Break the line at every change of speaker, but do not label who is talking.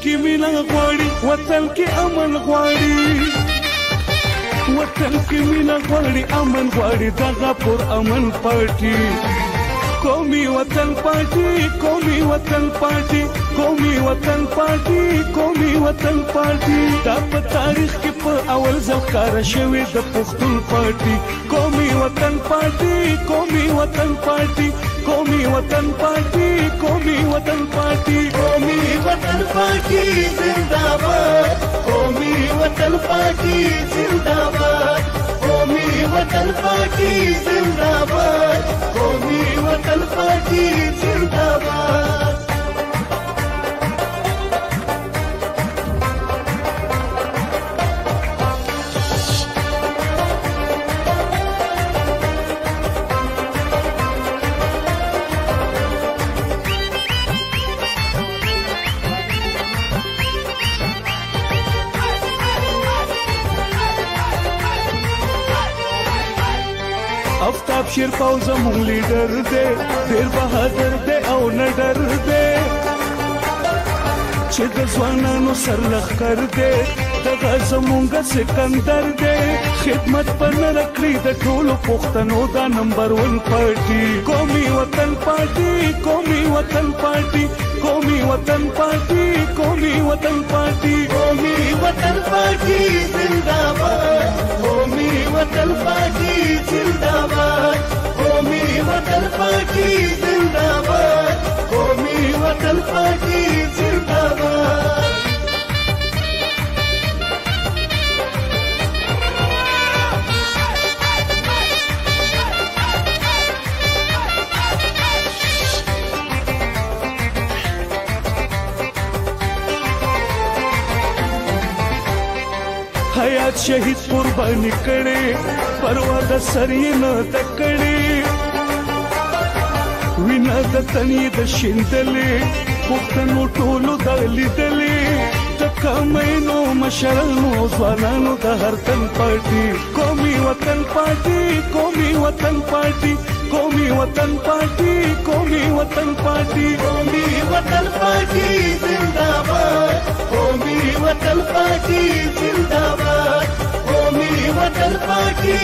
کې مینا غواړي وطن کې امن غواړي وطن کې مینا غواړي امن غواړي دغه پر امن پارټي قومي وطن پارټي قومي وطن پارټي قومي وطن پارټي قومي وطن پارټي دا په تاریخ کې په اول ځل کار شوی د پښتون پارټي قومي وطن پارټي قومي وطن پارټي قومي وطن پارټي قومي وطن پارټي
قومي وطن پارټي زنده‌باد قومي وطن پارټي زنده‌باد قومي وطن پارټي زنده‌باد قومي وطن پارټي زنده‌باد
افتاب شیر پاو زمون لیډر دی ډیر بهادر دی او نه ډر دی چې د ځوانانو سر لښکر دی دغه زمونږ سکندر دی خدمت په نره کړي د ټولو پښتنو دا نمبر 1 پارټي قومي وطن پارټي قومي وطن پارټي قومي وطن پارټي قومي وطن پارټي
قومي وطن پارټي زنده‌باد قومي وطن پارټي زنده‌باد قومي وطن پارټي زنده‌باد قومي وطن پارټي زنده‌باد
حیات شهید قربانی کړي پروا د سر یې نه تکړي وینا د تنې د شیندلې پښتنو ټولو د لیدلې د کمینو مشرانو ځوانانو د هر تن پارټي قومي وطن پارټي قومي وطن پارټي قومي وطن پارټي قومي وطن پارټي
قومي وطن پارټي زنده‌باد قومي وطن پارټي زنده‌باد قومي وطن پارټي